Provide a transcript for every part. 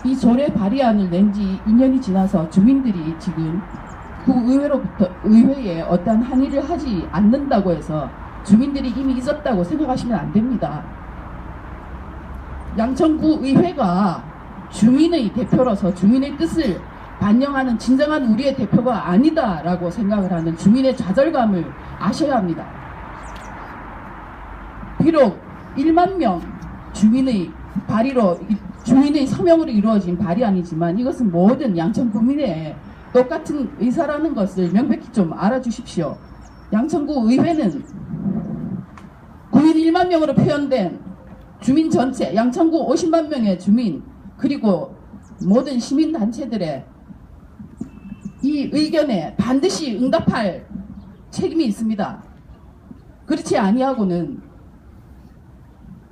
이 조례 발의안을 낸 지 2년이 지나서 주민들이 지금 구의회로부터 의회에 어떠한 항의를 하지 않는다고 해서 주민들이 이미 잊었다고 생각하시면 안 됩니다. 양천구 의회가 주민의 대표로서 주민의 뜻을 반영하는 진정한 우리의 대표가 아니다라고 생각을 하는 주민의 좌절감을 아셔야 합니다. 비록 1만 명 주민의 발의로 주민의 서명으로 이루어진 발의안이지만 이것은 모든 양천 구민의 똑같은 의사라는 것을 명백히 좀 알아주십시오. 양천구 의회는 구민 1만 명으로 표현된 주민 전체, 양천구 50만 명의 주민 그리고 모든 시민단체들의 이 의견에 반드시 응답할 책임이 있습니다. 그렇지 아니하고는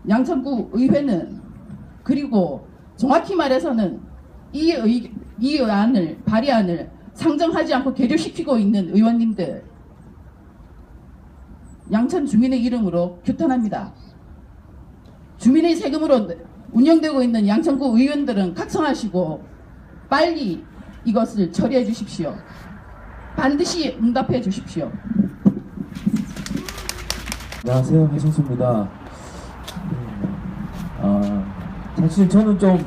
양천구 의회는 그리고 정확히 말해서는 이 발의안을 상정하지 않고 계류시키고 있는 의원님들 양천 주민의 이름으로 규탄합니다. 주민의 세금으로 운영되고 있는 양천구 의원들은 각성하시고 빨리 이것을 처리해 주십시오. 반드시 응답해 주십시오. 안녕하세요, 해성수입니다. 사실 저는 좀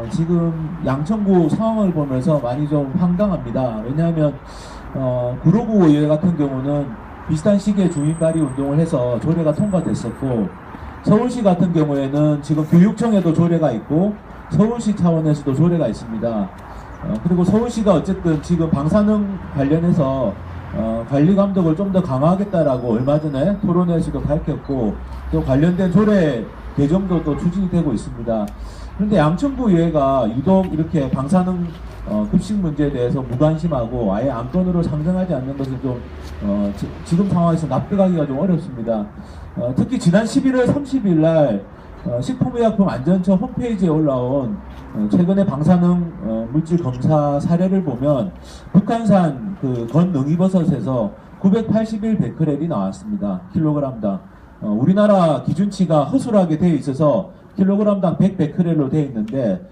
지금 양천구 상황을 보면서 많이 좀 황당합니다. 왜냐하면 구로구 의회 같은 경우는 비슷한 시기에 주민발의 운동을 해서 조례가 통과됐었고, 서울시 같은 경우에는 지금 교육청에도 조례가 있고 서울시 차원에서도 조례가 있습니다. 그리고 서울시가 어쨌든 지금 방사능 관련해서 관리 감독을 좀 더 강화하겠다라고 얼마 전에 토론회에서도 밝혔고, 또 관련된 조례 개정도 또 추진이 되고 있습니다. 그런데 양천구 의회가 유독 이렇게 방사능 급식 문제에 대해서 무관심하고 아예 안건으로 상정하지 않는 것은 좀 지금 상황에서 납득하기가 좀 어렵습니다. 특히 지난 11월 30일 날 식품의약품안전처 홈페이지에 올라온 최근에 방사능 물질 검사 사례를 보면 북한산 그 건능이버섯에서 981베크렐이 나왔습니다. 킬로그램당. 우리나라 기준치가 허술하게 되어 있어서 킬로그램당 100베크렐로 되어 있는데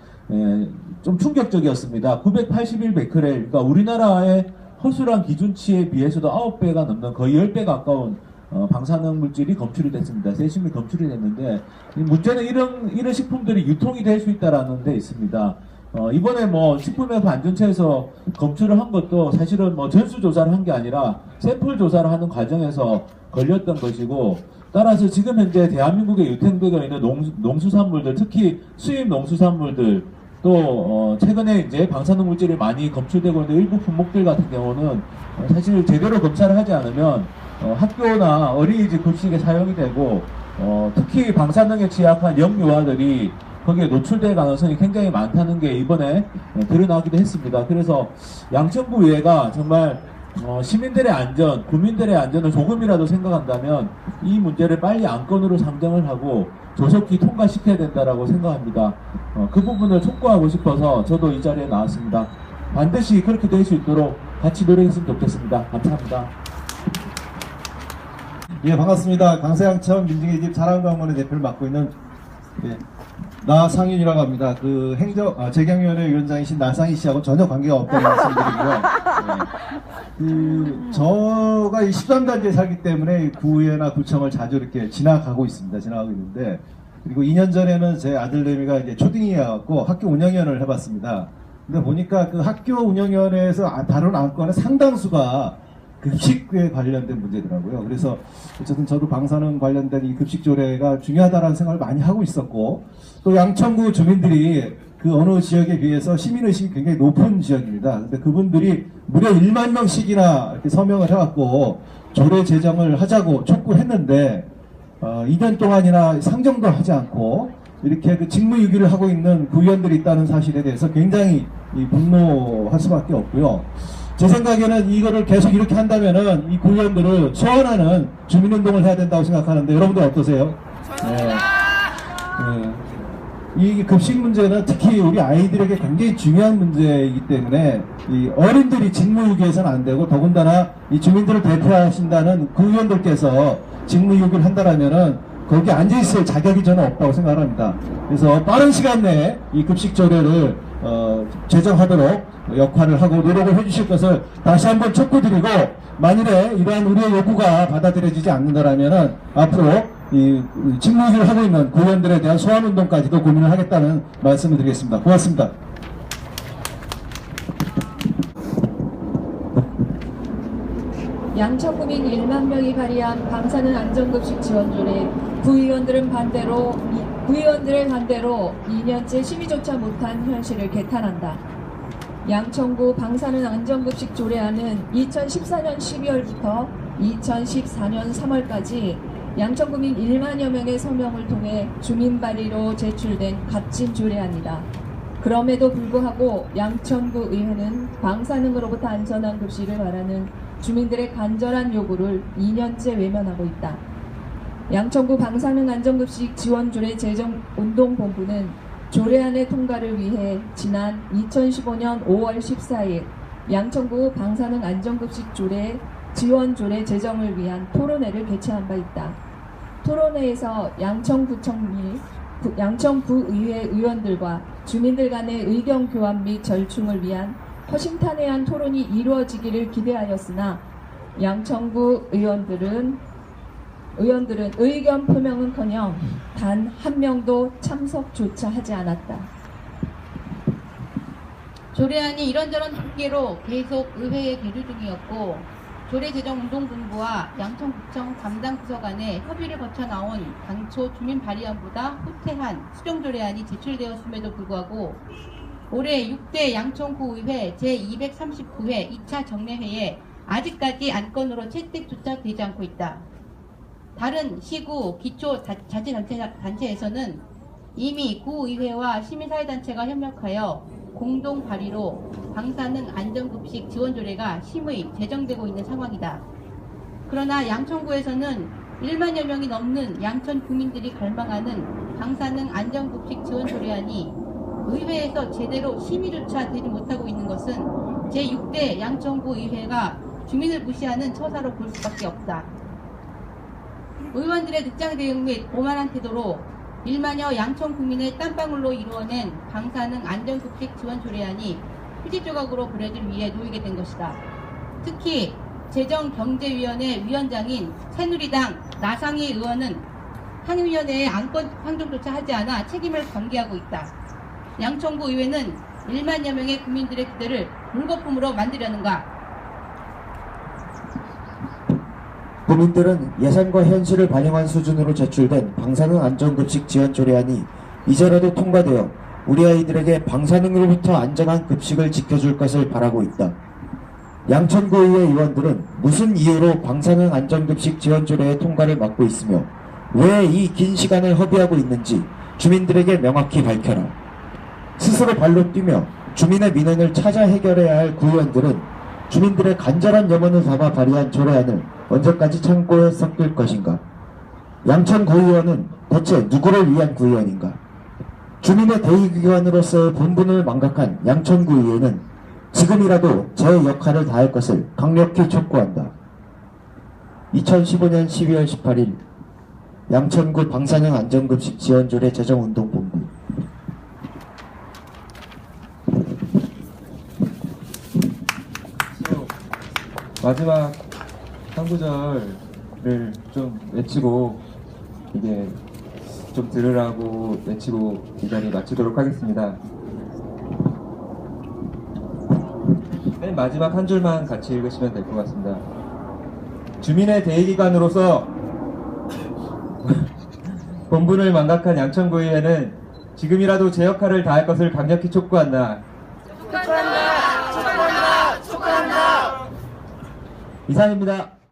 좀 충격적이었습니다. 981베크렐, 그러니까 우리나라의 허술한 기준치에 비해서도 9배가 넘는 거의 10배 가까운 방사능 물질이 검출이 됐습니다. 세슘이 검출이 됐는데, 문제는 이런 식품들이 유통이 될 수 있다라는 데 있습니다. 이번에 뭐 식품의약품안전처에서 검출을 한 것도 사실은 뭐 전수조사를 한 게 아니라 샘플 조사를 하는 과정에서 걸렸던 것이고, 따라서 지금 현재 대한민국에 유통되고 있는 농수산물들, 특히 수입 농수산물들, 또 최근에 이제 방사능 물질이 많이 검출되고 있는 일부 품목들 같은 경우는 사실 제대로 검사를 하지 않으면 학교나 어린이집 급식에 사용이 되고, 특히 방사능에 취약한 영유아들이 거기에 노출될 가능성이 굉장히 많다는 게 이번에 드러나기도 했습니다. 그래서 양천구 의회가 정말 시민들의 안전, 국민들의 안전을 조금이라도 생각한다면 이 문제를 빨리 안건으로 상정을 하고 조속히 통과시켜야 된다라고 생각합니다. 그 부분을 촉구하고 싶어서 저도 이 자리에 나왔습니다. 반드시 그렇게 될 수 있도록 같이 노력했으면 좋겠습니다. 감사합니다. 예, 반갑습니다. 강서양천 민중의 집 자랑강원의 대표를 맡고 있는 나상윤이라고 합니다. 그 재경위원회 위원장이신 나상희 씨하고 전혀 관계가 없다는 말씀드리고요. 저가 이 13단지에 살기 때문에 구의회나 구청을 자주 이렇게 지나가고 있는데, 그리고 2년 전에는 제 아들내미가 이제 초딩이어갖고 학교 운영위원을 해봤습니다. 근데 보니까 그 학교 운영위원회에서 다룬 안건의 상당수가 급식에 관련된 문제더라고요. 그래서 어쨌든 저도 방사능 관련된 이 급식 조례가 중요하다는 생각을 많이 하고 있었고, 또 양천구 주민들이 그 어느 지역에 비해서 시민의식이 굉장히 높은 지역입니다. 근데 그분들이 무려 1만 명씩이나 이렇게 서명을 해갖고 조례 제정을 하자고 촉구했는데 2년 동안이나 상정도 하지 않고 이렇게 그 직무유기를 하고 있는 구의원들이 있다는 사실에 대해서 굉장히 분노할 수밖에 없고요. 제 생각에는 이거를 계속 이렇게 한다면은 이 구의원들을 소환하는 주민운동을 해야 된다고 생각하는데, 여러분들 어떠세요? 네. 이 급식 문제는 특히 우리 아이들에게 굉장히 중요한 문제이기 때문에 이 어른들이 직무유기해서는 안 되고, 더군다나 이 주민들을 대표하신다는 구의원들께서 직무유기를 한다라면은 거기 앉아있을 자격이 저는 없다고 생각합니다. 그래서 빠른 시간 내에 이 급식 조례를 제정하도록 역할을 하고 노력을 해주실 것을 다시 한번 촉구드리고, 만일에 이러한 우리의 요구가 받아들여지지 않는다라면은 앞으로 이 직무유기를 하고 있는 구의원들에 대한 소환운동까지도 고민을 하겠다는 말씀을 드리겠습니다. 고맙습니다. 양천구민 1만 명이 발의한 방사능 안전급식 지원조례, 구의원들의 반대로 2년째 심의조차 못한 현실을 개탄한다. 양천구 방사능 안전급식 조례안은 2014년 12월부터 2014년 3월까지 양천구민 1만여 명의 서명을 통해 주민 발의로 제출된 값진 조례안이다. 그럼에도 불구하고 양천구 의회는 방사능으로부터 안전한 급식을 바라는 주민들의 간절한 요구를 2년째 외면하고 있다. 양천구 방사능 안전급식 지원조례 제정운동본부는 조례안의 통과를 위해 지난 2015년 5월 14일 양천구 방사능 안전급식 조례 지원조례 제정을 위한 토론회를 개최한 바 있다. 토론회에서 양천구의회 의원들과 주민들 간의 의견 교환 및 절충을 위한 허심탄회한 토론이 이루어지기를 기대하였으나 양천구 의원들은 의견 표명은커녕 단 한 명도 참석조차 하지 않았다. 조례안이 이런저런 핑계로 계속 의회에 계류 중이었고, 조례제정운동본부와 양천구청 담당 부서 간에 협의를 거쳐 나온 당초 주민 발의안보다 후퇴한 수정조례안이 제출되었음에도 불구하고 올해 6대 양천구의회 제239회 2차 정례회에 아직까지 안건으로 채택조차 되지 않고 있다. 다른 시구 기초자치단체에서는 이미 구의회와 시민사회단체가 협력하여 공동 발의로 방사능 안전급식 지원조례가 심의 제정되고 있는 상황이다. 그러나 양천구에서는 1만여 명이 넘는 양천 구민들이 갈망하는 방사능 안전급식 지원조례안이 의회에서 제대로 심의조차 되지 못하고 있는 것은 제6대 양천구 의회가 주민을 무시하는 처사로 볼 수밖에 없다. 의원들의 늦장 대응 및 오만한 태도로 1만여 양천 국민의 땀방울로 이루어낸 방사능 안전급식 지원조례안이 휴지 조각으로 버려질 위해 놓이게 된 것이다. 특히 재정경제위원회 위원장인 새누리당 나상희 의원은 상임위원회에 안건 상정조차 하지 않아 책임을 관계하고 있다. 양천구 의회는 1만여 명의 국민들의 기대를 물거품으로 만들려는가? 국민들은 예산과 현실을 반영한 수준으로 제출된 방사능 안전급식 지원조례안이 이제라도 통과되어 우리 아이들에게 방사능으로부터 안전한 급식을 지켜줄 것을 바라고 있다. 양천구의회 의원들은 무슨 이유로 방사능 안전급식 지원조례의 통과를 막고 있으며 왜 이 긴 시간을 허비하고 있는지 주민들에게 명확히 밝혀라. 스스로 발로 뛰며 주민의 민원을 찾아 해결해야 할 구의원들은 주민들의 간절한 염원을 담아 발의한 조례안을 언제까지 참고해 섞일 것인가? 양천 구의원은 대체 누구를 위한 구의원인가? 주민의 대의기관으로서의 본분을 망각한 양천 구의회는 지금이라도 제 역할을 다할 것을 강력히 촉구한다. 2015년 12월 18일 양천구 방사능 안전급식 지원조례 제정운동본부. 마지막 한 구절을 좀 외치고 이게 좀 들으라고 외치고 이 자리 마치도록 하겠습니다. 맨 마지막 한 줄만 같이 읽으시면 될 것 같습니다. 주민의 대의기관으로서 본분을 망각한 양천구의회는 지금이라도 제 역할을 다할 것을 강력히 촉구한다. 촉구한다. 이상입니다.